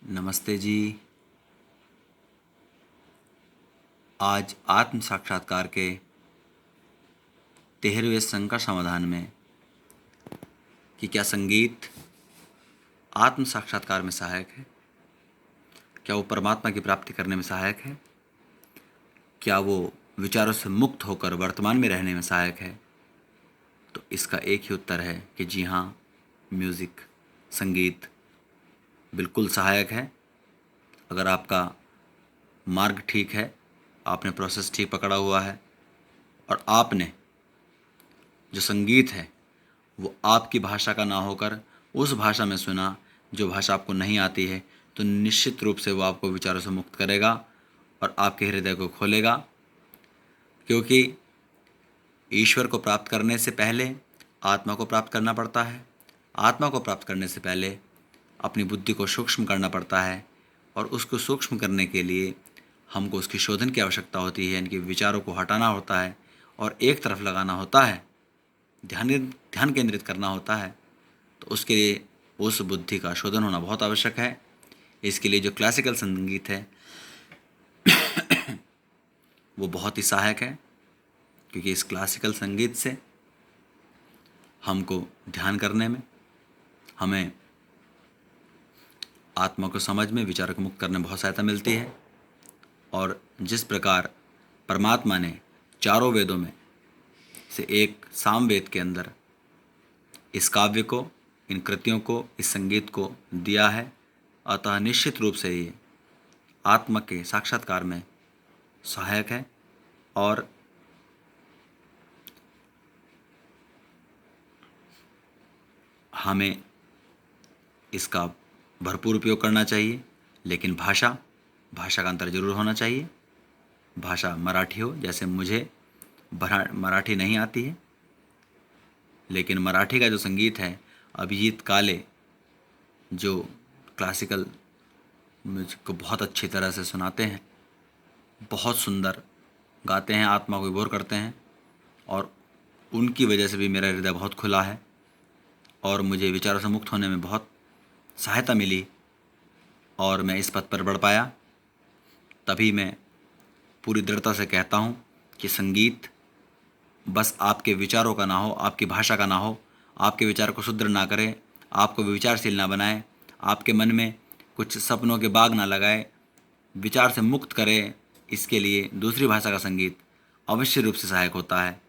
नमस्ते जी। आज आत्म साक्षात्कार के 13वें संकट समाधान में कि क्या संगीत आत्म साक्षात्कार में सहायक है, क्या वो परमात्मा की प्राप्ति करने में सहायक है, क्या वो विचारों से मुक्त होकर वर्तमान में रहने में सहायक है। तो इसका एक ही उत्तर है कि जी हाँ, म्यूज़िक संगीत बिल्कुल सहायक है। अगर आपका मार्ग ठीक है, आपने प्रोसेस ठीक पकड़ा हुआ है और आपने जो संगीत है वो आपकी भाषा का ना होकर उस भाषा में सुना जो भाषा आपको नहीं आती है, तो निश्चित रूप से वो आपको विचारों से मुक्त करेगा और आपके हृदय को खोलेगा। क्योंकि ईश्वर को प्राप्त करने से पहले आत्मा को प्राप्त करना पड़ता है, आत्मा को प्राप्त करने से पहले अपनी बुद्धि को सूक्ष्म करना पड़ता है और उसको सूक्ष्म करने के लिए हमको उसकी शोधन की आवश्यकता होती है, यानी कि विचारों को हटाना होता है और एक तरफ लगाना होता है, ध्यान केंद्रित करना होता है। तो उसके लिए उस बुद्धि का शोधन होना बहुत आवश्यक है। इसके लिए जो क्लासिकल संगीत है वो बहुत ही सहायक है, क्योंकि इस क्लासिकल संगीत से हमको ध्यान करने में, हमें आत्मा को समझ में, विचारों को मुक्त करने में बहुत सहायता मिलती है। और जिस प्रकार परमात्मा ने चारों वेदों में से एक साम वेद के अंदर इस काव्य को, इन कृतियों को, इस संगीत को दिया है, अतः निश्चित रूप से ये आत्मा के साक्षात्कार में सहायक है और हमें इसका भरपूर उपयोग करना चाहिए। लेकिन भाषा का अंतर जरूर होना चाहिए। भाषा मराठी हो, जैसे मुझे मराठी नहीं आती है, लेकिन मराठी का जो संगीत है, अभिजीत काले जो क्लासिकल म्यूजिक को बहुत अच्छी तरह से सुनाते हैं, बहुत सुंदर गाते हैं, आत्मा को विभोर करते हैं, और उनकी वजह से भी मेरा हृदय बहुत खुला है और मुझे विचारों से मुक्त होने में बहुत सहायता मिली और मैं इस पथ पर बढ़ पाया। तभी मैं पूरी दृढ़ता से कहता हूँ कि संगीत बस आपके विचारों का ना हो, आपकी भाषा का ना हो, आपके विचार को सुदृढ़ ना करे, आपको विचारशील ना बनाए, आपके मन में कुछ सपनों के बाग ना लगाए, विचार से मुक्त करे, इसके लिए दूसरी भाषा का संगीत अवश्य रूप से सहायक होता है।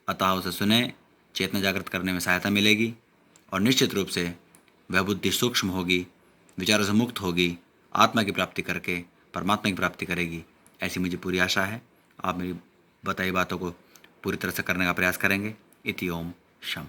अतः उसे सुने, चेतना जागृत करने में सहायता मिलेगी और निश्चित रूप से वह बुद्धि सूक्ष्म होगी, विचारों से मुक्त होगी, आत्मा की प्राप्ति करके परमात्मा की प्राप्ति करेगी, ऐसी मुझे पूरी आशा है। आप मेरी बताई बातों को पूरी तरह से करने का प्रयास करेंगे। इति ओम शम।